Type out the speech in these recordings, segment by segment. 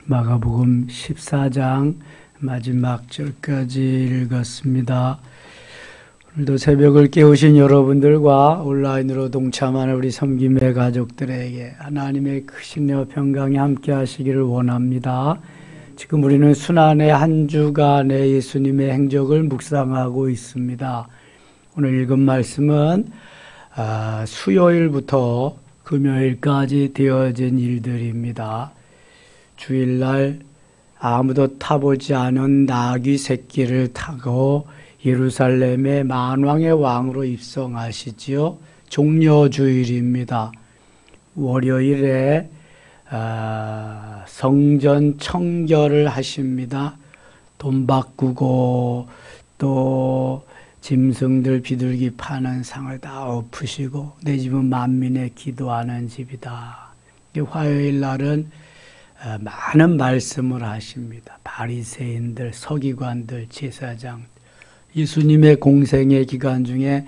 마가복음 14장 마지막 절까지 읽었습니다. 오늘도 새벽을 깨우신 여러분들과 온라인으로 동참하는 우리 섬김의 가족들에게 하나님의 크신 평강이 함께 하시기를 원합니다. 지금 우리는 순환의 한 주간의 예수님의 행적을 묵상하고 있습니다. 오늘 읽은 말씀은 수요일부터 금요일까지 되어진 일들입니다. 주일날 아무도 타보지 않은 나귀 새끼를 타고 예루살렘의 만왕의 왕으로 입성하시지요. 종려주일입니다. 월요일에 성전 청결을 하십니다. 돈 바꾸고 또 짐승들 비둘기 파는 상을 다 엎으시고 내 집은 만민의 기도하는 집이다. 화요일 날은 많은 말씀을 하십니다. 바리새인들, 서기관들, 제사장, 예수님의 공생의 기간 중에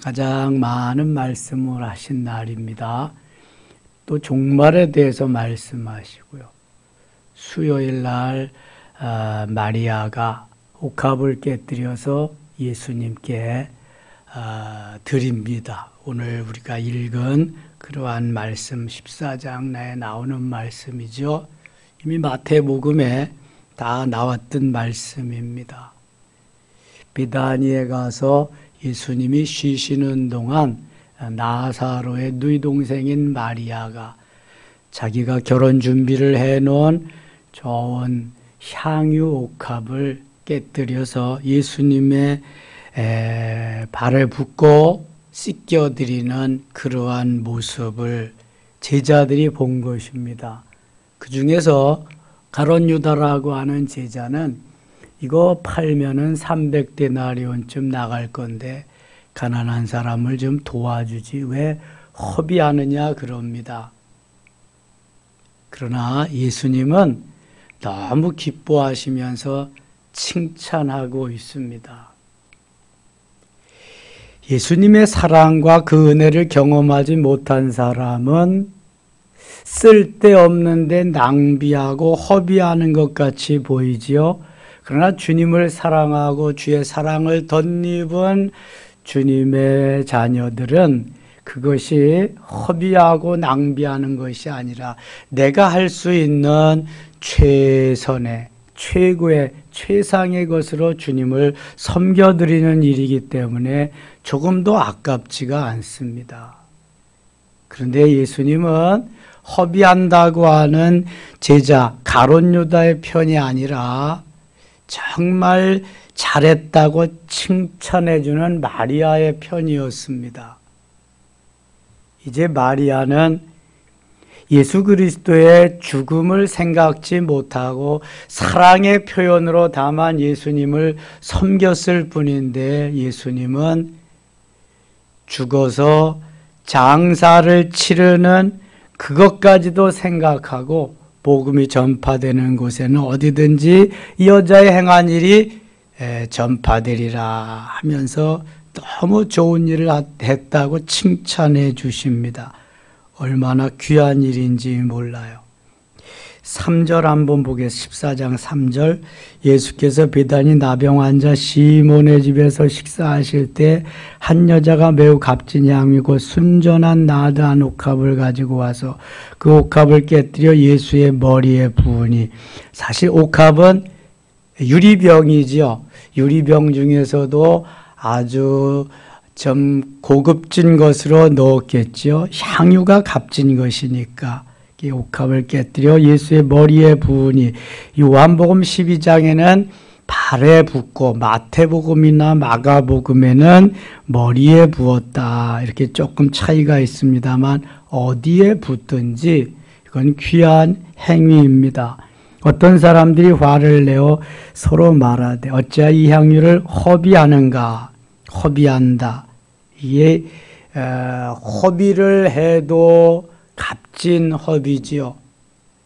가장 많은 말씀을 하신 날입니다. 또 종말에 대해서 말씀하시고요. 수요일 날 마리아가 옥합을 깨뜨려서 예수님께 드립니다. 오늘 우리가 읽은 그러한 말씀 14장에 나오는 말씀이죠. 이미 마태복음에 다 나왔던 말씀입니다. 베다니에 가서 예수님이 쉬시는 동안 나사로의 누이 동생인 마리아가 자기가 결혼 준비를 해놓은 좋은 향유 옥합을 깨뜨려서 예수님의 발에 붓고 씻겨드리는 그러한 모습을 제자들이 본 것입니다. 그 중에서 가룟 유다라고 하는 제자는 이거 팔면은 300데나리온쯤 나갈 건데 가난한 사람을 좀 도와주지 왜 허비하느냐 그럽니다. 그러나 예수님은 너무 기뻐하시면서 칭찬하고 있습니다. 예수님의 사랑과 그 은혜를 경험하지 못한 사람은 쓸데없는데 낭비하고 허비하는 것 같이 보이지요. 그러나 주님을 사랑하고 주의 사랑을 덧입은 주님의 자녀들은 그것이 허비하고 낭비하는 것이 아니라 내가 할 수 있는 최선의 최고의 최상의 것으로 주님을 섬겨드리는 일이기 때문에 조금도 아깝지가 않습니다. 그런데 예수님은 허비한다고 하는 제자 가룟 유다의 편이 아니라 정말 잘했다고 칭찬해주는 마리아의 편이었습니다. 이제 마리아는 예수 그리스도의 죽음을 생각지 못하고 사랑의 표현으로 다만 예수님을 섬겼을 뿐인데 예수님은 죽어서 장사를 치르는 그것까지도 생각하고 복음이 전파되는 곳에는 어디든지 이 여자의 행한 일이 전파되리라 하면서 너무 좋은 일을 했다고 칭찬해 주십니다. 얼마나 귀한 일인지 몰라요. 3절 한번 보겠습니다. 14장 3절 예수께서 베다니 나병 환자 시몬의 집에서 식사하실 때 한 여자가 매우 값진 양이고 순전한 나드한 옥합을 가지고 와서 그 옥합을 깨뜨려 예수의 머리에 부으니 사실 옥합은 유리병이지요. 유리병 중에서도 아주 좀 고급진 것으로 넣었겠죠. 향유가 값진 것이니까 이 옥합을 깨뜨려 예수의 머리에 부으니 요한복음 12장에는 발에 붓고 마태복음이나 마가복음에는 머리에 부었다 이렇게 조금 차이가 있습니다만 어디에 붓든지 이건 귀한 행위입니다. 어떤 사람들이 화를 내어 서로 말하되 어찌하여 이 향유를 허비하는가. 허비한다. 이게 허비를 해도 값진 허비지요.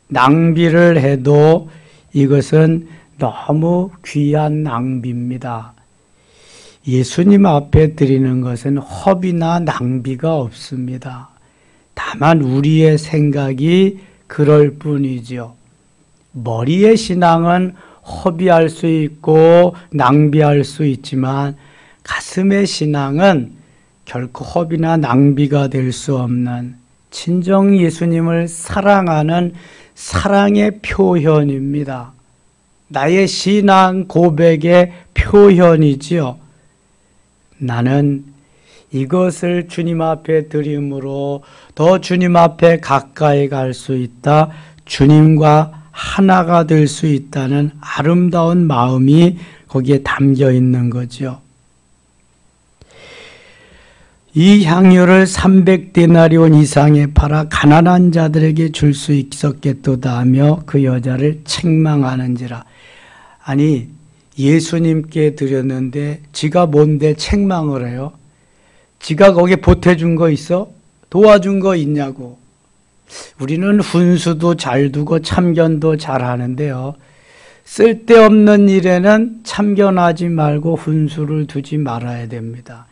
낭비를 해도 이것은 너무 귀한 낭비입니다. 예수님 앞에 드리는 것은 허비나 낭비가 없습니다. 다만 우리의 생각이 그럴 뿐이죠. 머리의 신앙은 허비할 수 있고 낭비할 수 있지만 가슴의 신앙은 결코 허비나 낭비가 될 수 없는 친정 예수님을 사랑하는 사랑의 표현입니다. 나의 신앙 고백의 표현이지요. 나는 이것을 주님 앞에 드림으로 더 주님 앞에 가까이 갈 수 있다. 주님과 하나가 될 수 있다는 아름다운 마음이 거기에 담겨 있는 거죠. 이 향유를 300데나리온 이상에 팔아 가난한 자들에게 줄 수 있었겠도다 하며 그 여자를 책망하는지라. 아니, 예수님께 드렸는데 지가 뭔데 책망을 해요? 지가 거기에 보태준 거 있어? 도와준 거 있냐고. 우리는 훈수도 잘 두고 참견도 잘 하는데요. 쓸데없는 일에는 참견하지 말고 훈수를 두지 말아야 됩니다.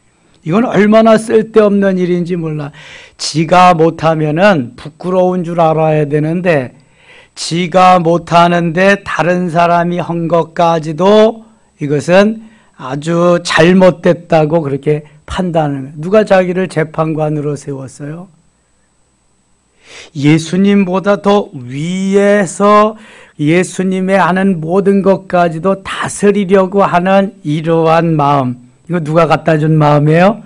이건 얼마나 쓸데없는 일인지 몰라. 지가 못하면은 부끄러운 줄 알아야 되는데 지가 못하는데 다른 사람이 한 것까지도 이것은 아주 잘못됐다고 그렇게 판단하는 거예요. 누가 자기를 재판관으로 세웠어요? 예수님보다 더 위에서 예수님의 하는 모든 것까지도 다스리려고 하는 이러한 마음, 이거 누가 갖다 준 마음이에요?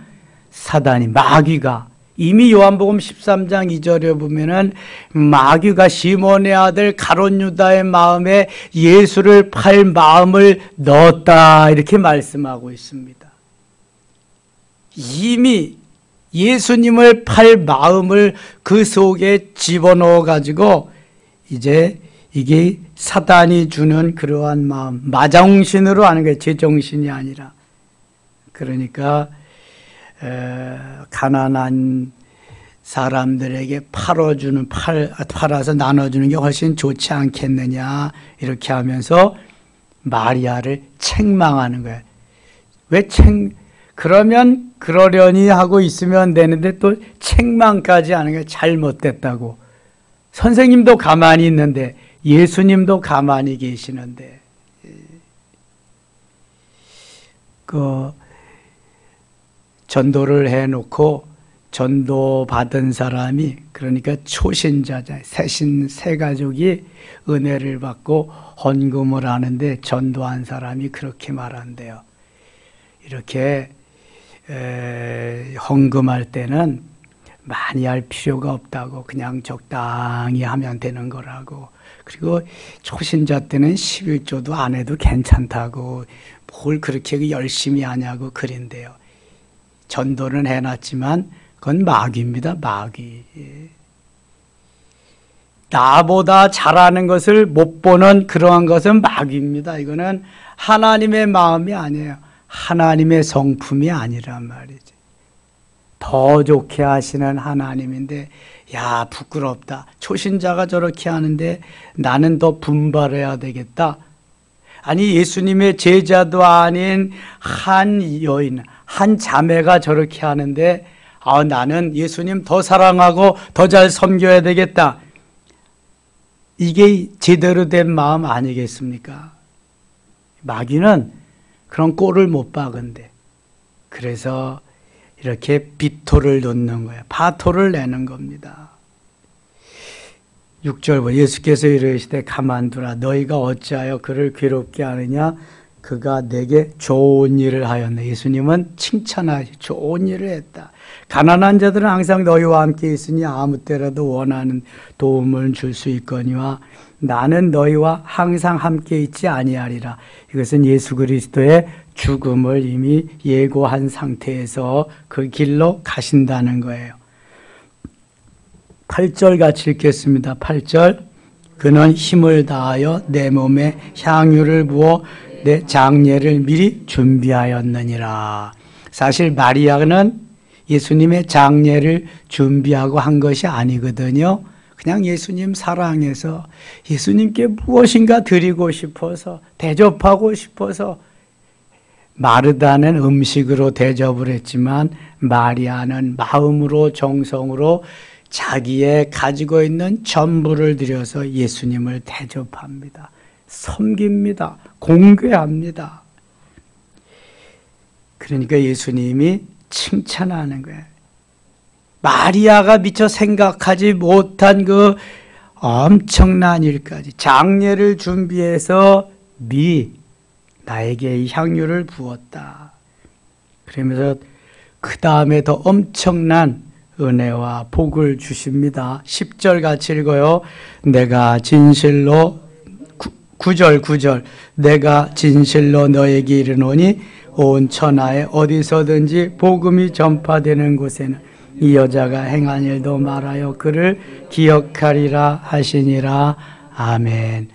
사단이, 마귀가. 이미 요한복음 13장 2절에 보면은 마귀가 시몬의 아들 가롯 유다의 마음에 예수를 팔 마음을 넣었다 이렇게 말씀하고 있습니다. 이미 예수님을 팔 마음을 그 속에 집어넣어 가지고 이제 이게 사단이 주는 그러한 마음, 마정신으로 하는 거예요. 제정신이 아니라. 그러니까 가난한 사람들에게 팔아서 나눠주는 게 훨씬 좋지 않겠느냐 이렇게 하면서 마리아를 책망하는 거예요. 그러면 그러려니 하고 있으면 되는데 또 책망까지 하는 게 잘못됐다고. 선생님도 가만히 있는데 예수님도 가만히 계시는데 그 전도를 해놓고 전도 받은 사람이, 그러니까 초신자자 새 가족이 은혜를 받고 헌금을 하는데 전도한 사람이 그렇게 말한대요. 이렇게 헌금할 때는 많이 할 필요가 없다고, 그냥 적당히 하면 되는 거라고. 그리고 초신자 때는 11조도 안 해도 괜찮다고, 뭘 그렇게 열심히 하냐고 그린대요. 전도는 해놨지만 그건 마귀입니다. 마귀. 나보다 잘하는 것을 못 보는 그러한 것은 마귀입니다. 이거는 하나님의 마음이 아니에요. 하나님의 성품이 아니란 말이지. 더 좋게 하시는 하나님인데, 야, 부끄럽다. 초신자가 저렇게 하는데 나는 더 분발해야 되겠다. 아니, 예수님의 제자도 아닌 한 여인, 한 자매가 저렇게 하는데 나는 예수님 더 사랑하고 더 잘 섬겨야 되겠다. 이게 제대로 된 마음 아니겠습니까? 마귀는 그런 꼴을 못 박은데, 그래서 이렇게 비토를 놓는 거예요. 파토를 내는 겁니다. 6절 예수께서 이르시되 가만두라. 너희가 어찌하여 그를 괴롭게 하느냐? 그가 내게 좋은 일을 하였네. 예수님은 칭찬하시, 좋은 일을 했다. 가난한 자들은 항상 너희와 함께 있으니 아무 때라도 원하는 도움을 줄 수 있거니와 나는 너희와 항상 함께 있지 아니하리라. 이것은 예수 그리스도의 죽음을 이미 예고한 상태에서 그 길로 가신다는 거예요. 8절 같이 읽겠습니다. 8절 그는 힘을 다하여 내 몸에 향유를 부어 내 장례를 미리 준비하였느니라. 사실 마리아는 예수님의 장례를 준비하고 한 것이 아니거든요. 그냥 예수님 사랑해서 예수님께 무엇인가 드리고 싶어서, 대접하고 싶어서 마르다는 음식으로 대접을 했지만 마리아는 마음으로 정성으로 자기의 가지고 있는 전부를 들여서 예수님을 대접합니다. 섬깁니다. 공개합니다. 그러니까 예수님이 칭찬하는 거예요. 마리아가 미처 생각하지 못한 그 엄청난 일까지 장례를 준비해서 나에게 이 향유를 부었다. 그러면서 그 다음에 더 엄청난 은혜와 복을 주십니다. 10절 같이 읽어요. 내가 진실로 9절 내가 진실로 너에게 이르노니 온 천하에 어디서든지 복음이 전파되는 곳에는 이 여자가 행한 일도 말하여 그를 기억하리라 하시니라. 아멘.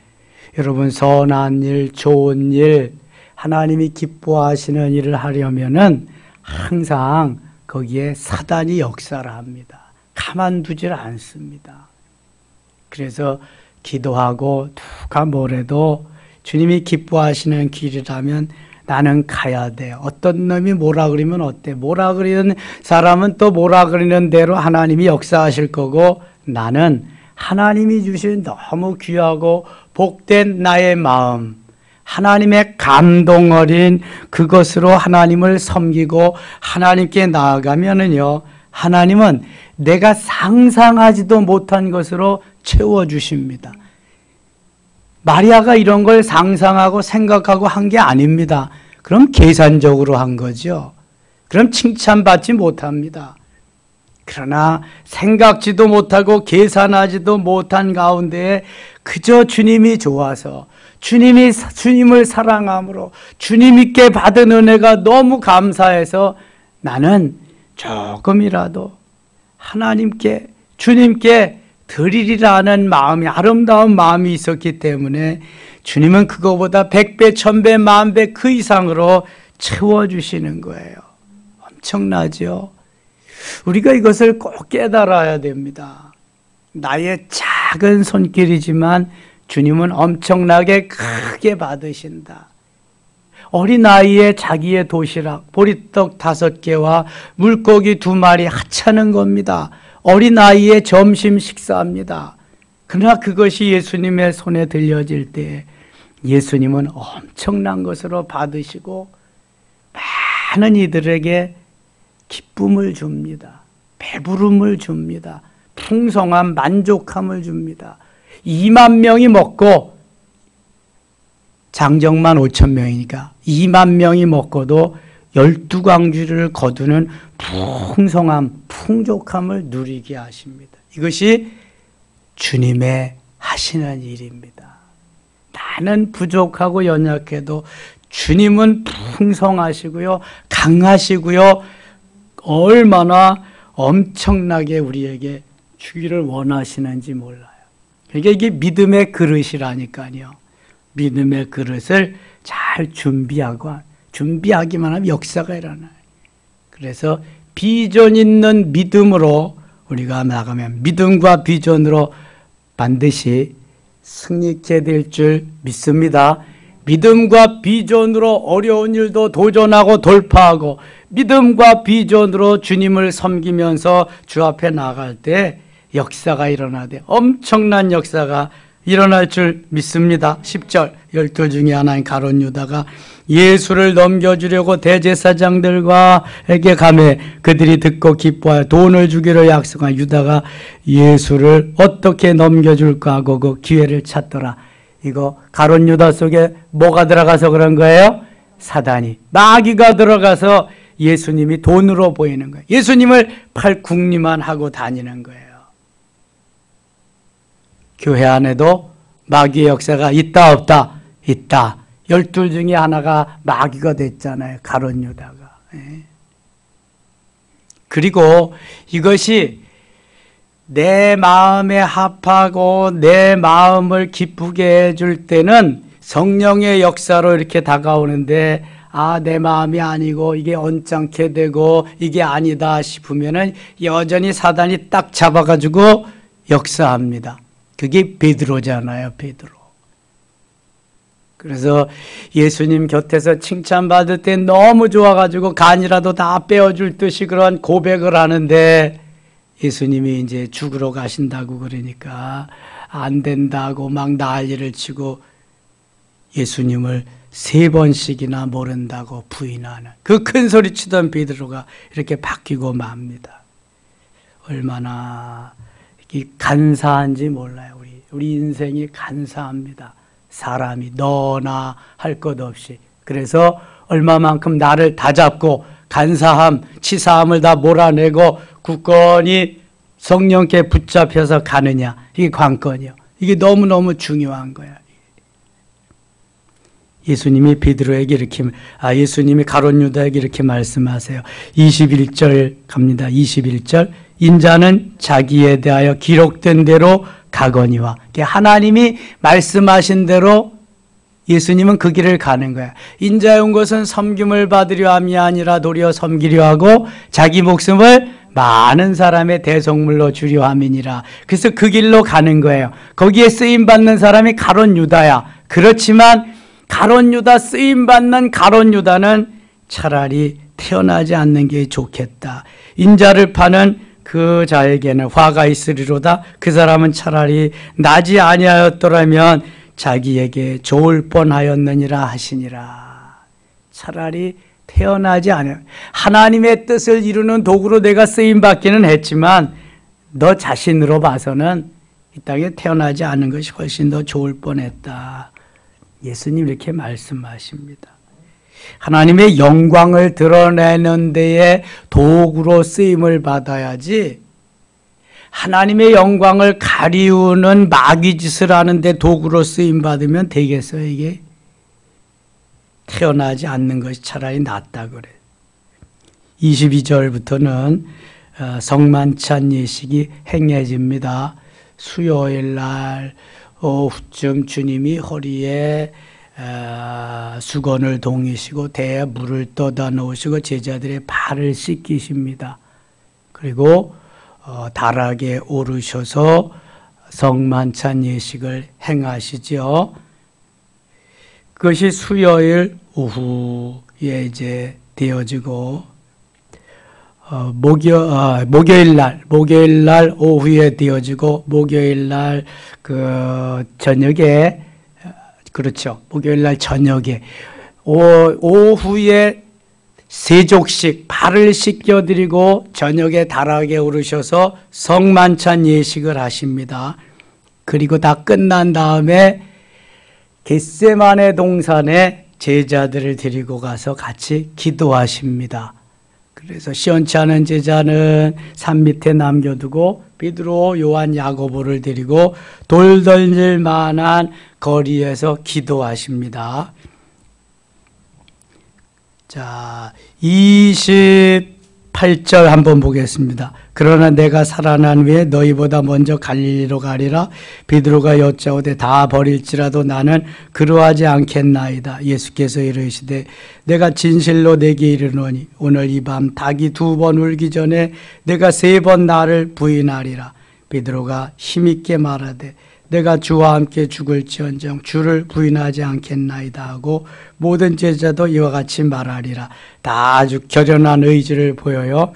여러분, 선한 일, 좋은 일, 하나님이 기뻐하시는 일을 하려면은 항상 거기에 사단이 역사를 합니다. 가만두질 않습니다. 그래서 기도하고 누가 뭐래도 주님이 기뻐하시는 길이라면 나는 가야 돼. 어떤 놈이 뭐라 그러면 어때? 뭐라 그리는 사람은 또 뭐라 그리는 대로 하나님이 역사하실 거고, 나는 하나님이 주신 너무 귀하고 복된 나의 마음, 하나님의 감동 어린 그것으로 하나님을 섬기고 하나님께 나아가면은요, 하나님은 내가 상상하지도 못한 것으로 채워주십니다. 마리아가 이런 걸 상상하고 생각하고 한 게 아닙니다. 그럼 계산적으로 한 거죠. 그럼 칭찬받지 못합니다. 그러나 생각지도 못하고 계산하지도 못한 가운데 그저 주님이 좋아서, 주님을 사랑함으로 주님께 받은 은혜가 너무 감사해서 나는 조금이라도 하나님께, 주님께 드리리라는 마음이, 아름다운 마음이 있었기 때문에 주님은 그거보다 100배, 1000배, 10,000배 그 이상으로 채워주시는 거예요. 엄청나죠? 우리가 이것을 꼭 깨달아야 됩니다. 나의 작은 손길이지만 주님은 엄청나게 크게 받으신다. 어린아이의 자기의 도시락, 보리떡 5개와 물고기 2마리 하찮은 겁니다. 어린아이의 점심 식사입니다. 그러나 그것이 예수님의 손에 들려질 때 예수님은 엄청난 것으로 받으시고 많은 이들에게 기쁨을 줍니다. 배부름을 줍니다. 풍성한 만족함을 줍니다. 2만 명이 먹고, 장정만 5천 명이니까 2만 명이 먹고도 12광주를 거두는 풍성함, 풍족함을 누리게 하십니다. 이것이 주님의 하시는 일입니다. 나는 부족하고 연약해도 주님은 풍성하시고요, 강하시고요, 얼마나 엄청나게 우리에게 주기를 원하시는지 몰라요. 그러니까 이게 믿음의 그릇이라니까요. 믿음의 그릇을 잘 준비하기만 하면 역사가 일어나요. 그래서 비전 있는 믿음으로 우리가 나가면 믿음과 비전으로 반드시 승리케 될 줄 믿습니다. 믿음과 비전으로 어려운 일도 도전하고 돌파하고, 믿음과 비전으로 주님을 섬기면서 주 앞에 나갈 때 역사가 일어나되 엄청난 역사가 일어날 줄 믿습니다. 10절, 12 중에 하나인 가룟 유다가 예수를 넘겨주려고 대제사장들과에게 가매 그들이 듣고 기뻐하여 돈을 주기로 약속한 유다가 예수를 어떻게 넘겨줄까 하고 그 기회를 찾더라. 이거 가룟 유다 속에 뭐가 들어가서 그런 거예요? 사단이, 마귀가 들어가서 예수님이 돈으로 보이는 거예요. 예수님을 팔궁리만 하고 다니는 거예요. 교회 안에도 마귀의 역사가 있다 없다? 있다. 12 중에 하나가 마귀가 됐잖아요. 가룟 유다가. 그리고 이것이 내 마음에 합하고 내 마음을 기쁘게 해줄 때는 성령의 역사로 이렇게 다가오는데, 내 마음이 아니고 이게 언짢게 되고 이게 아니다 싶으면은 여전히 사단이 딱 잡아가지고 역사합니다. 그게 베드로잖아요, 베드로. 그래서 예수님 곁에서 칭찬받을 때 너무 좋아가지고 간이라도 다 빼어줄 듯이 그런 고백을 하는데 예수님이 이제 죽으러 가신다고 그러니까 안 된다고 막 난리를 치고 예수님을 3번씩이나 모른다고 부인하는 그 큰 소리 치던 베드로가 이렇게 바뀌고 맙니다. 얼마나 간사한지 몰라요. 우리 인생이 간사합니다. 사람이 너나 할 것 없이. 그래서 얼마만큼 나를 다잡고 간사함, 치사함을 다 몰아내고 굳건히 성령께 붙잡혀서 가느냐. 이게 관건이요. 이게 너무너무 중요한 거야. 예수님이 베드로에게 이렇게, 예수님이 가룟 유다에게 이렇게 말씀하세요. 21절 갑니다. 21절. 인자는 자기에 대하여 기록된 대로 가거니와. 하나님이 말씀하신 대로 예수님은 그 길을 가는 거야. 인자에 온 것은 섬김을 받으려 함이 아니라 도리어 섬기려 하고 자기 목숨을 많은 사람의 대속물로 주려 함이니라. 그래서 그 길로 가는 거예요. 거기에 쓰임받는 사람이 가룟 유다야. 그렇지만 가룟 유다, 쓰임받는 가룟 유다는 차라리 태어나지 않는 게 좋겠다. 인자를 파는 그 자에게는 화가 있으리로다. 그 사람은 차라리 나지 아니하였더라면 자기에게 좋을 뻔하였느니라 하시니라. 차라리 태어나지 않아요. 하나님의 뜻을 이루는 도구로 내가 쓰임받기는 했지만 너 자신으로 봐서는 이 땅에 태어나지 않은 것이 훨씬 더 좋을 뻔했다. 예수님 이렇게 말씀하십니다. 하나님의 영광을 드러내는 데에 도구로 쓰임을 받아야지 하나님의 영광을 가리우는 마귀짓을 하는데 도구로 쓰임 받으면 되겠어요? 이게 태어나지 않는 것이 차라리 낫다 그래. 22절부터는 성만찬 예식이 행해집니다. 수요일 날 오후쯤 주님이 허리에 수건을 동이시고 대에 물을 떠다 놓으시고 제자들의 발을 씻기십니다. 그리고 다락에 오르셔서 성만찬 예식을 행하시죠. 그것이 수요일 오후에 이제 되어지고 목요일 날 오후에 되어지고 목요일 날 그 저녁에 그렇죠. 목요일 날 저녁에 오후에 세족식 발을 씻겨드리고 저녁에 다락에 오르셔서 성만찬 예식을 하십니다. 그리고 다 끝난 다음에 겟세마네 동산에 제자들을 데리고 가서 같이 기도하십니다. 그래서 시원치 않은 제자는 산 밑에 남겨두고 베드로, 요한, 야고보를 데리고 돌 던질 만한 거리에서 기도하십니다. 자, 28절 한번 보겠습니다. 그러나 내가 살아난 후에 너희보다 먼저 갈릴리로 가리라. 베드로가 여짜오되 다 버릴지라도 나는 그러하지 않겠나이다. 예수께서 이르시되 내가 진실로 내게 이르노니 오늘 이 밤 닭이 2번 울기 전에 내가 3번 나를 부인하리라. 베드로가 힘있게 말하되 내가 주와 함께 죽을지언정 주를 부인하지 않겠나이다 하고 모든 제자도 이와 같이 말하리라. 다 아주 결연한 의지를 보여요.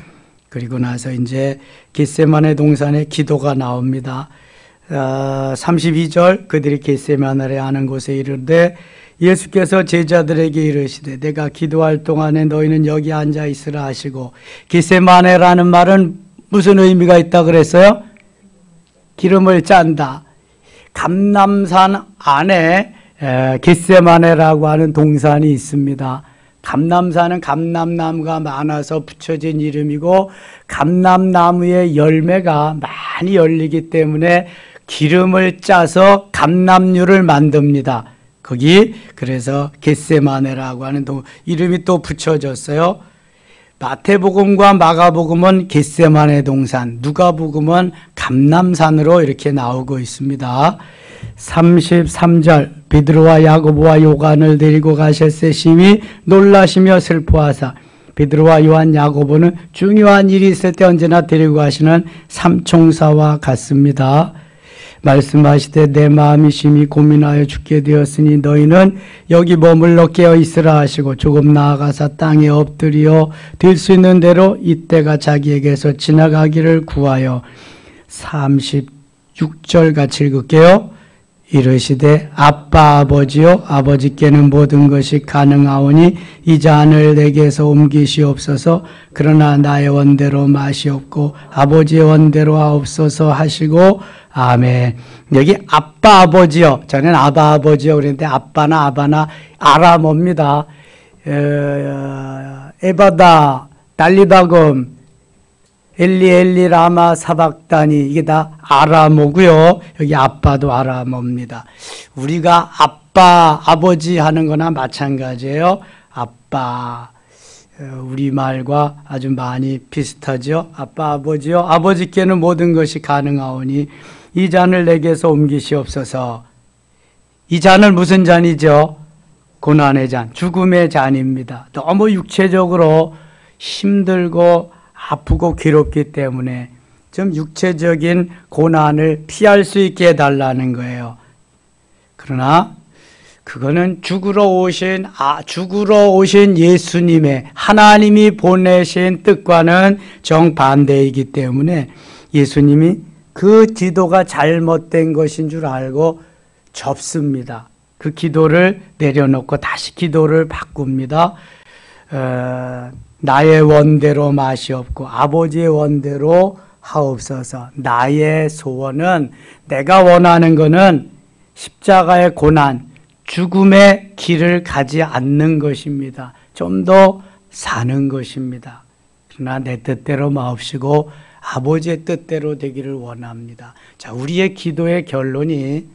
그리고 나서 이제 겟세마네 동산에 기도가 나옵니다. 32절 그들이 겟세마네에 하는 곳에 이르되 예수께서 제자들에게 이르시되 내가 기도할 동안에 너희는 여기 앉아 있으라 하시고 겟세마네라는 말은 무슨 의미가 있다 그랬어요? 기름을 짠다. 감람산 안에 겟세마네라고 하는 동산이 있습니다. 감람산은 감람나무가 많아서 붙여진 이름이고 감람나무의 열매가 많이 열리기 때문에 기름을 짜서 감람유를 만듭니다. 거기 그래서 겟세마네라고 하는 이름이 또 붙여졌어요. 마태복음과 마가복음은 겟세마네 동산, 누가복음은 감람산으로 이렇게 나오고 있습니다. 33절 베드로와 야고보와 요한을 데리고 가셨을 심히 놀라시며 슬퍼하사 베드로와 요한 야고보는 중요한 일이 있을 때 언제나 데리고 가시는 삼총사와 같습니다. 말씀하시되 내 마음이 심히 고민하여 죽게 되었으니 너희는 여기 머물러 깨어 있으라 하시고 조금 나아가사 땅에 엎드려 들 수 있는 대로 이때가 자기에게서 지나가기를 구하여 36절 같이 읽을게요. 이르시되 아빠 아버지요 아버지께는 모든 것이 가능하오니 이 잔을 내게서 옮기시옵소서. 그러나 나의 원대로 마시옵고 아버지의 원대로 하옵소서 하시고 아멘. 여기 아빠 아버지요, 저는 아바 아버지요 그랬는데 아빠나 아바나 아람어입니다. 에바다 달리다금 엘리 엘리 라마 사박다니, 이게 다 아람어고요. 여기 아빠도 아람어입니다. 우리가 아빠 아버지 하는 거나 마찬가지예요. 아빠, 우리말과 아주 많이 비슷하죠. 아빠 아버지요 아버지께는 모든 것이 가능하오니 이 잔을 내게서 옮기시옵소서. 이 잔은 무슨 잔이죠? 고난의 잔, 죽음의 잔입니다. 너무 육체적으로 힘들고 아프고 괴롭기 때문에 좀 육체적인 고난을 피할 수 있게 해달라는 거예요. 그러나 그거는 죽으러 오신 예수님의, 하나님이 보내신 뜻과는 정반대이기 때문에 예수님이 그 기도가 잘못된 것인 줄 알고 접습니다. 그 기도를 내려놓고 다시 기도를 바꿉니다. 나의 원대로 마시옵고 아버지의 원대로 하옵소서. 나의 소원은, 내가 원하는 것은 십자가의 고난, 죽음의 길을 가지 않는 것입니다. 좀 더 사는 것입니다. 그러나 내 뜻대로 마옵시고 아버지의 뜻대로 되기를 원합니다. 자, 우리의 기도의 결론이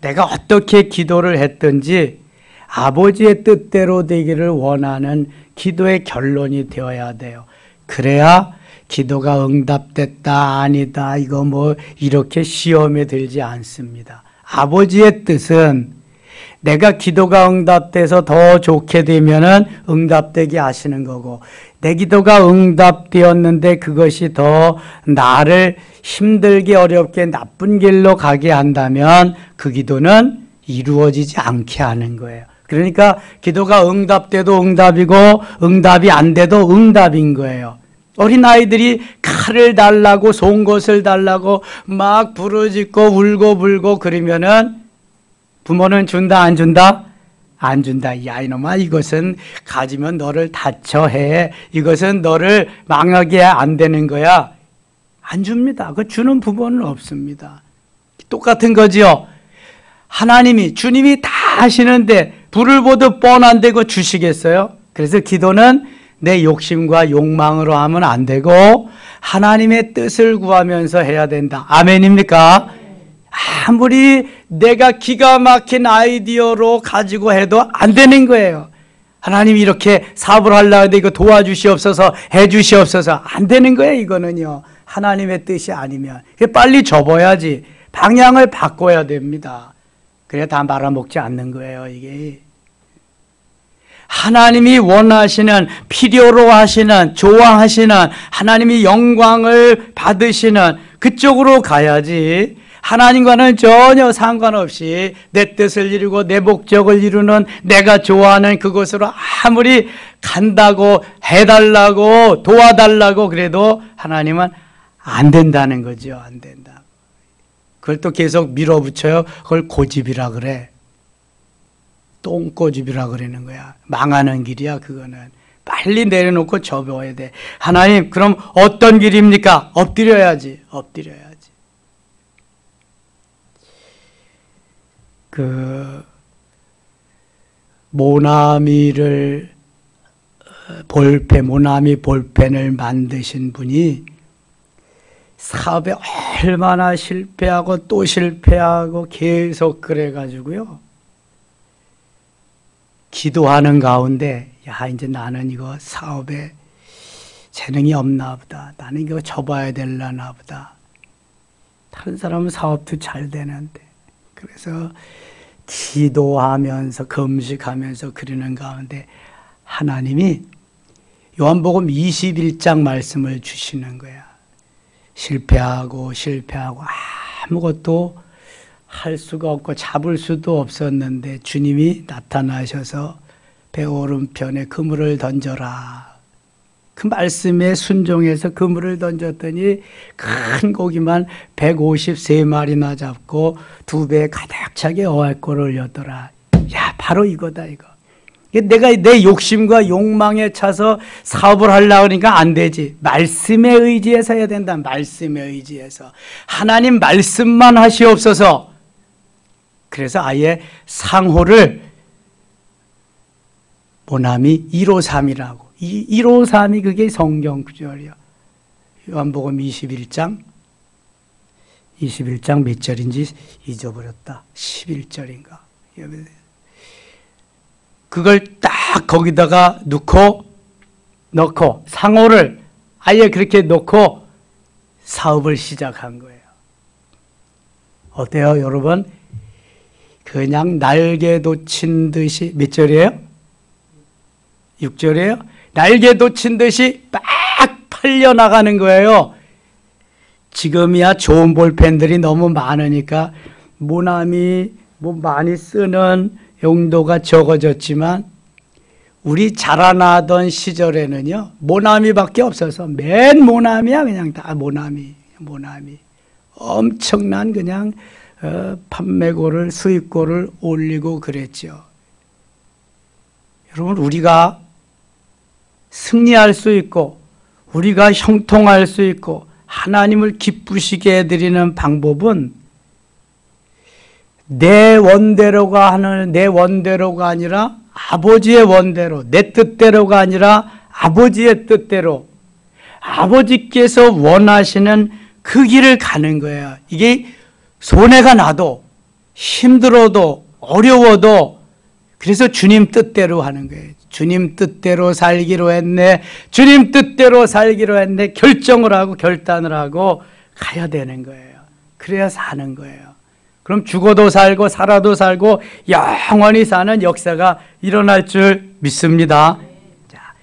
내가 어떻게 기도를 했든지 아버지의 뜻대로 되기를 원하는 기도의 결론이 되어야 돼요. 그래야 기도가 응답됐다 아니다 이거 뭐 이렇게 시험에 들지 않습니다. 아버지의 뜻은 내가 기도가 응답돼서 더 좋게 되면은 응답되게 하시는 거고, 내 기도가 응답되었는데 그것이 더 나를 힘들게 어렵게 나쁜 길로 가게 한다면 그 기도는 이루어지지 않게 하는 거예요. 그러니까 기도가 응답돼도 응답이고 응답이 안 돼도 응답인 거예요. 어린아이들이 칼을 달라고 송곳을 달라고 막 부르짖고 울고 불고 그러면은 부모는 준다 안 준다? 안 준다. 야 이놈아, 이것은 가지면 너를 다쳐 해. 이것은 너를 망하게 안 되는 거야. 안 줍니다. 그 주는 부모는 없습니다. 똑같은 거지요. 하나님이, 주님이 다 하시는데 불을 보듯 뻔한데 그거 주시겠어요? 그래서 기도는 내 욕심과 욕망으로 하면 안 되고 하나님의 뜻을 구하면서 해야 된다. 아멘입니까? 아무리 내가 기가 막힌 아이디어로 가지고 해도 안 되는 거예요. 하나님이 이렇게 사업을 하려고 하는데 이거 도와주시옵소서, 해주시옵소서. 안 되는 거예요, 이거는요. 하나님의 뜻이 아니면. 빨리 접어야지. 방향을 바꿔야 됩니다. 그래야 다 말아먹지 않는 거예요, 이게. 하나님이 원하시는, 필요로 하시는, 좋아하시는, 하나님이 영광을 받으시는 그쪽으로 가야지, 하나님과는 전혀 상관없이 내 뜻을 이루고 내 목적을 이루는 내가 좋아하는 그곳으로 아무리 간다고 해달라고 도와달라고 그래도 하나님은 안 된다는 거죠. 안 된다. 그걸 또 계속 밀어붙여요. 그걸 고집이라 그래. 똥고집이라 그러는 거야. 망하는 길이야, 그거는. 빨리 내려놓고 접어야 돼. 하나님, 그럼 어떤 길입니까? 엎드려야지. 엎드려야지. 모나미를 모나미 볼펜을 만드신 분이 사업에 얼마나 실패하고 또 실패하고 계속 그래가지고요. 기도하는 가운데, 야, 이제 나는 이거 사업에 재능이 없나 보다. 나는 이거 접어야 되려나 보다. 다른 사람은 사업도 잘 되는데. 그래서 기도하면서 금식하면서 그러는 가운데 하나님이 요한복음 21장 말씀을 주시는 거야. 실패하고 아무것도 할 수가 없고 잡을 수도 없었는데 주님이 나타나셔서 배 오른편에 그물을 던져라. 그 말씀에 순종해서 그물을 던졌더니 큰 고기만 153마리나 잡고 2배 가득 차게 어획골을 올렸더라. 야, 바로 이거다 이거. 내가 내 욕심과 욕망에 차서 사업을 하려고 하니까 안 되지. 말씀에 의지해서 해야 된다. 말씀에 의지해서. 하나님 말씀만 하시옵소서. 그래서 아예 상호를 모나미 153이라고. 153이 그게 성경 구절이요. 요한복음 21장 몇 절인지 잊어버렸다. 11절인가. 그걸 딱 거기다가 넣고 상호를 아예 그렇게 놓고 사업을 시작한 거예요. 어때요, 여러분? 그냥 날개 돋친 듯이 몇 절이에요? 6절이에요? 날개 돋친 듯이 막 팔려나가는 거예요. 지금이야 좋은 볼펜들이 너무 많으니까 모나미 많이 쓰는 용도가 적어졌지만 우리 자라나던 시절에는요 모나미밖에 없어서 맨 모나미야. 그냥 다 모나미. 엄청난 그냥 판매고를 수입고를 올리고 그랬죠. 여러분, 우리가 승리할 수 있고 우리가 형통할 수 있고 하나님을 기쁘시게 해드리는 방법은 내 원대로가 아니라 아버지의 원대로, 내 뜻대로가 아니라 아버지의 뜻대로, 아버지께서 원하시는 그 길을 가는 거예요. 이게 손해가 나도 힘들어도 어려워도 그래서 주님 뜻대로 하는 거예요. 주님 뜻대로 살기로 했네. 주님 뜻대로 살기로 했네. 결정을 하고 결단을 하고 가야 되는 거예요. 그래야 사는 거예요. 그럼 죽어도 살고 살아도 살고 영원히 사는 역사가 일어날 줄 믿습니다. 자,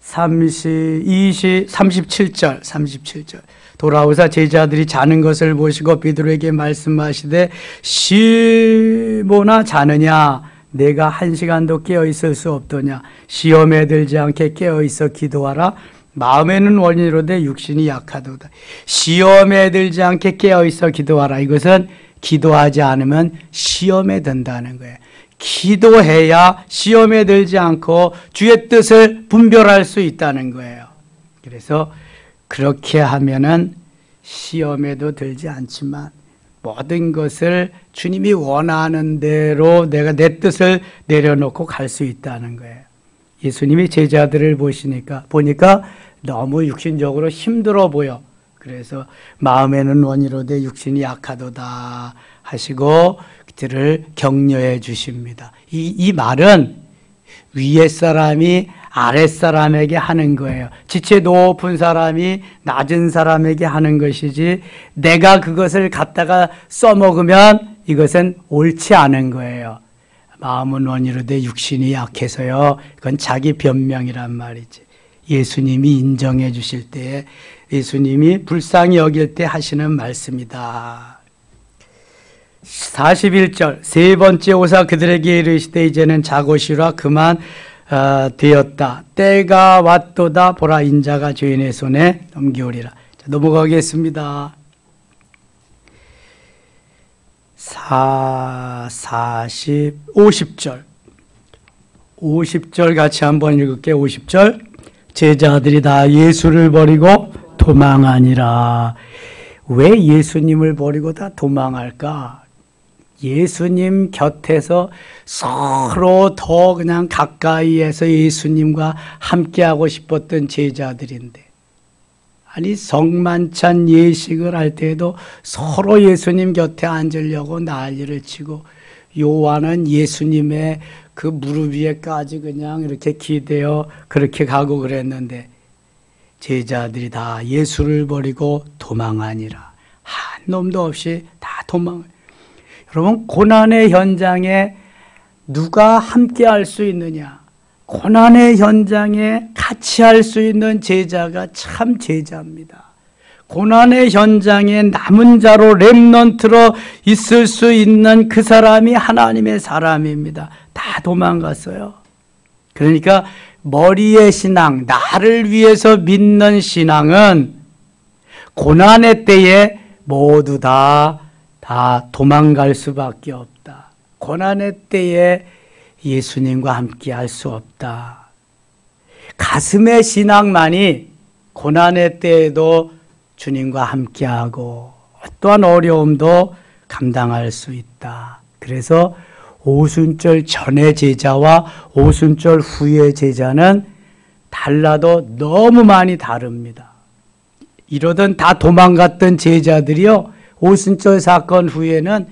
37절. 돌아오사 제자들이 자는 것을 보시고 베드로에게 말씀하시되 시모나 자느냐? 내가 1시간도 깨어있을 수 없더냐? 시험에 들지 않게 깨어있어 기도하라. 마음에는 원이로되 육신이 약하도다. 시험에 들지 않게 깨어있어 기도하라. 이것은 기도하지 않으면 시험에 든다는 거예요. 기도해야 시험에 들지 않고 주의 뜻을 분별할 수 있다는 거예요. 그래서 그렇게 하면은 시험에도 들지 않지만 모든 것을 주님이 원하는 대로 내가 내 뜻을 내려놓고 갈 수 있다는 거예요. 예수님이 제자들을 보니까 너무 육신적으로 힘들어 보여. 그래서 마음에는 원이로되 육신이 약하도다 하시고 그들을 격려해 주십니다. 이 말은 위에 사람이 아랫사람에게 하는 거예요. 지체 높은 사람이 낮은 사람에게 하는 것이지 내가 그것을 갖다가 써먹으면 이것은 옳지 않은 거예요. 마음은 원이로되 육신이 약해서요. 그건 자기 변명이란 말이지. 예수님이 인정해 주실 때에 예수님이 불쌍히 여길 때 하시는 말씀이다. 41절 세 번째 오사 그들에게 이르시되 이제는 자고시라 그만 되었다. 때가 왔도다. 보라 인자가 죄인의 손에 넘기오리라. 자, 넘어가겠습니다. 50절 같이 한번 읽을게요. 50절 제자들이 다 예수를 버리고 도망하니라. 왜 예수님을 버리고 다 도망할까? 예수님 곁에서 서로 더 그냥 가까이에서 예수님과 함께하고 싶었던 제자들인데, 아니 성만찬 예식을 할 때에도 서로 예수님 곁에 앉으려고 난리를 치고 요한은 예수님의 그 무릎 위에까지 그냥 이렇게 기대어 그렇게 가고 그랬는데 제자들이 다 예수를 버리고 도망하니라. 한 놈도 없이 다 도망. 여러분, 고난의 현장에 누가 함께 할 수 있느냐? 고난의 현장에 같이 할 수 있는 제자가 참 제자입니다. 고난의 현장에 남은 자로 렘넌트로 있을 수 있는 그 사람이 하나님의 사람입니다. 다 도망갔어요. 그러니까 머리의 신앙, 나를 위해서 믿는 신앙은 고난의 때에 모두 다 도망갈 수밖에 없다. 고난의 때에 예수님과 함께 할 수 없다. 가슴의 신앙만이 고난의 때에도 주님과 함께하고 어떠한 어려움도 감당할 수 있다. 그래서 오순절 전의 제자와 오순절 후의 제자는 달라도 너무 많이 다릅니다. 이러던 다 도망갔던 제자들이요, 오순절 사건 후에는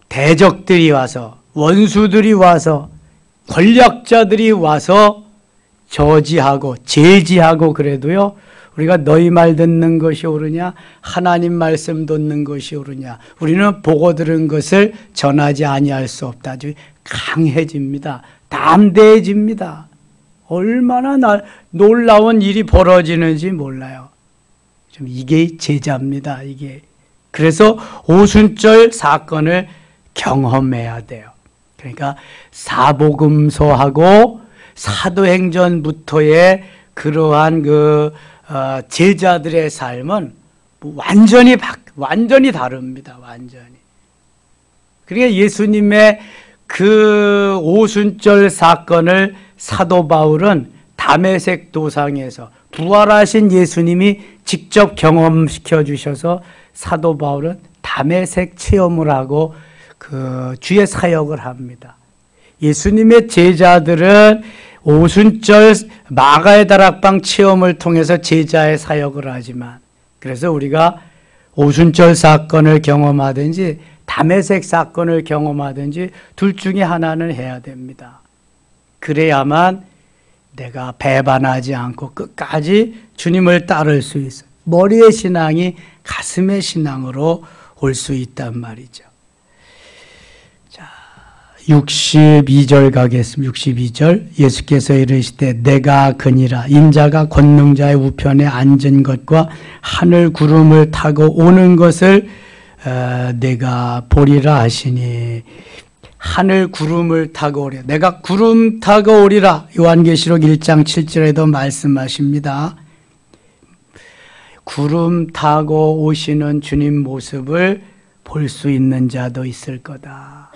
대적들이 와서, 원수들이 와서, 권력자들이 와서 저지하고 제지하고 그래도요, 우리가 너희 말 듣는 것이 옳으냐, 하나님 말씀 듣는 것이 옳으냐, 우리는 보고 들은 것을 전하지 아니할 수 없다. 아주 강해집니다. 담대해집니다. 얼마나 놀라운 일이 벌어지는지 몰라요. 좀 이게 제자입니다. 이게. 그래서 오순절 사건을 경험해야 돼요. 그러니까 사복음서하고 사도행전부터의 그러한 제자들의 삶은 완전히 다릅니다. 완전히. 그러니까 예수님의 그 오순절 사건을 사도 바울은 다메섹 도상에서 부활하신 예수님이 직접 경험시켜 주셔서 사도 바울은 다메섹 체험을 하고 그 주의 사역을 합니다. 예수님의 제자들은 오순절 마가의 다락방 체험을 통해서 제자의 사역을 하지만, 그래서 우리가 오순절 사건을 경험하든지 다메섹 사건을 경험하든지 둘 중에 하나는 해야 됩니다. 그래야만 내가 배반하지 않고 끝까지 주님을 따를 수 있어요. 머리의 신앙이 가슴의 신앙으로 올 수 있단 말이죠. 62절 가겠습니다. 62절. 예수께서 이르시되 내가 그니라. 인자가 권능자의 우편에 앉은 것과 하늘 구름을 타고 오는 것을 내가 보리라 하시니, 하늘 구름을 타고 오리라. 내가 구름 타고 오리라. 요한계시록 1장 7절에도 말씀하십니다. 구름 타고 오시는 주님 모습을 볼 수 있는 자도 있을 거다.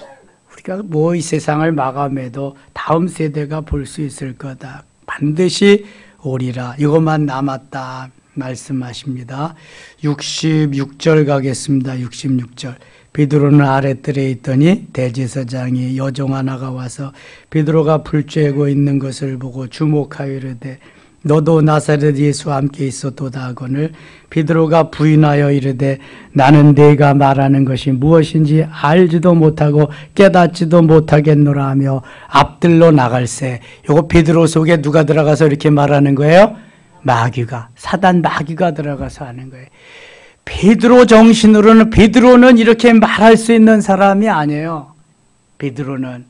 우리가 뭐 이 세상을 마감해도 다음 세대가 볼 수 있을 거다. 반드시 오리라. 이것만 남았다 말씀하십니다. 66절 가겠습니다. 66절. 베드로는 아랫뜰에 있더니 대제사장이 여종 하나가 와서 베드로가 불 쬐고 있는 것을 보고 주목하여 이르되 너도 나사렛 예수와 함께 있었도다 하거늘, 베드로가 부인하여 이르되 나는 네가 말하는 것이 무엇인지 알지도 못하고 깨닫지도 못하겠노라 하며 앞들로 나갈새. 요거 베드로 속에 누가 들어가서 이렇게 말하는 거예요? 마귀가, 사단 마귀가 들어가서 하는 거예요. 베드로 정신으로는, 베드로는 이렇게 말할 수 있는 사람이 아니에요. 베드로는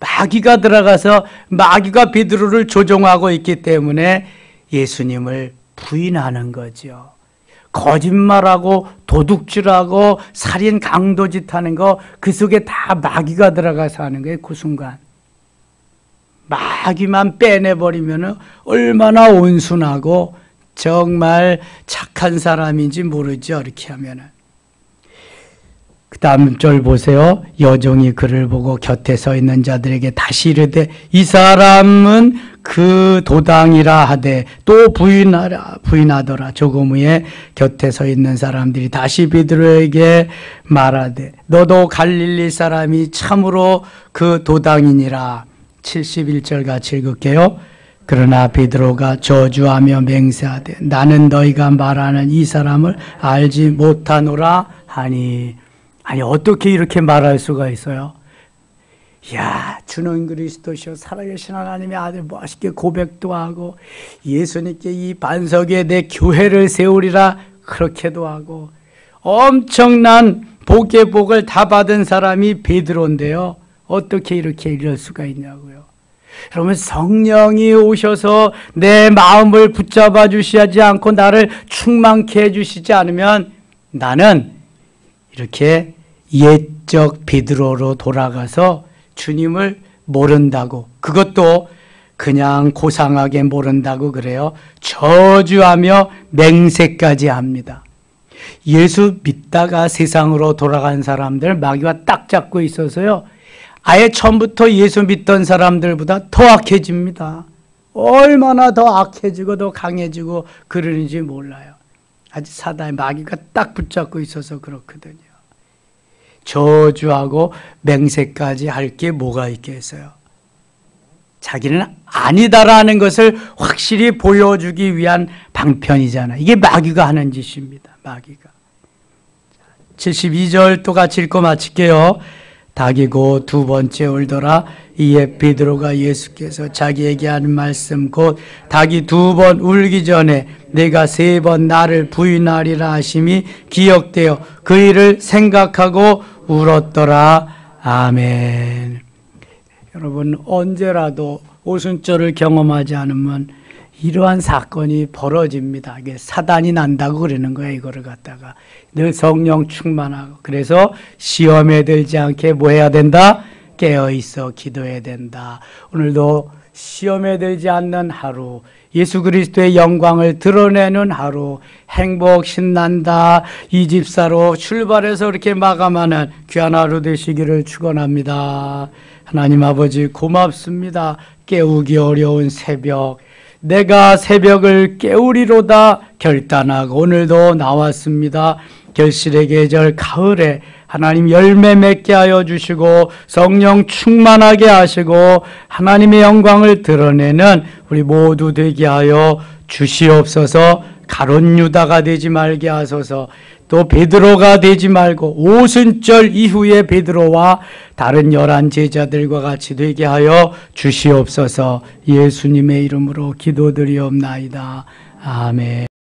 마귀가 들어가서 마귀가 베드로를 조종하고 있기 때문에 예수님을 부인하는 거죠. 거짓말하고 도둑질하고 살인 강도짓 하는 거, 그 속에 다 마귀가 들어가서 하는 거예요. 그 순간 마귀만 빼내버리면 얼마나 온순하고 정말 착한 사람인지 모르죠. 이렇게 하면은. 그 다음 절 보세요. 여종이 그를 보고 곁에 서 있는 자들에게 다시 이르되 이 사람은 그 도당이라 하되 또 부인하더라. 조금 후에 곁에 서 있는 사람들이 다시 베드로에게 말하되 너도 갈릴리 사람이 참으로 그 도당이니라. 71절 같이 읽을게요. 그러나 베드로가 저주하며 맹세하되 나는 너희가 말하는 이 사람을 알지 못하노라 하니. 아니, 어떻게 이렇게 말할 수가 있어요? 야, 주는 그리스도시요 살아계신 하나님의 아들, 멋있게 고백도 하고 예수님께 이 반석 위에 내 교회를 세우리라 그렇게도 하고 엄청난 복의 복을 다 받은 사람이 베드로인데요. 어떻게 이렇게 이럴 수가 있냐고요. 그러면 성령이 오셔서 내 마음을 붙잡아 주시지 않고 나를 충만케 해주시지 않으면 나는 이렇게 옛적 베드로로 돌아가서 주님을 모른다고, 그것도 그냥 고상하게 모른다고 그래요. 저주하며 맹세까지 합니다. 예수 믿다가 세상으로 돌아간 사람들 마귀가 딱 잡고 있어서요, 아예 처음부터 예수 믿던 사람들보다 더 악해집니다. 얼마나 더 악해지고 더 강해지고 그러는지 몰라요. 아직 사단의 마귀가 딱 붙잡고 있어서 그렇거든요. 저주하고 맹세까지 할 게 뭐가 있겠어요? 자기는 아니다라는 것을 확실히 보여주기 위한 방편이잖아요. 이게 마귀가 하는 짓입니다. 마귀가. 72절 또 같이 읽고 마칠게요. 닭이고 두 번째 울더라. 이에 베드로가 예수께서 자기에게 하는 말씀 곧 닭이 두 번 울기 전에 내가 세 번 나를 부인하리라 하심이 기억되어 그 일을 생각하고 울었더라. 아멘. 여러분, 언제라도 오순절을 경험하지 않으면 이러한 사건이 벌어집니다. 이게 사단이 난다고 그러는 거예요. 이거를 갖다가 늘 성령 충만하고, 그래서 시험에 들지 않게 뭐 해야 된다? 깨어 있어 기도해야 된다. 오늘도 시험에 들지 않는 하루, 예수 그리스도의 영광을 드러내는 하루, 행복 신난다 이 집사로 출발해서 이렇게 마감하는 귀한 하루 되시기를 축원합니다. 하나님 아버지 고맙습니다. 깨우기 어려운 새벽, 내가 새벽을 깨우리로다 결단하고 오늘도 나왔습니다. 결실의 계절 가을에 하나님 열매 맺게 하여 주시고 성령 충만하게 하시고 하나님의 영광을 드러내는 우리 모두 되게 하여 주시옵소서. 가룟 유다가 되지 말게 하소서. 또 베드로가 되지 말고 오순절 이후에 베드로와 다른 11 제자들과 같이 되게 하여 주시옵소서. 예수님의 이름으로 기도드리옵나이다. 아멘.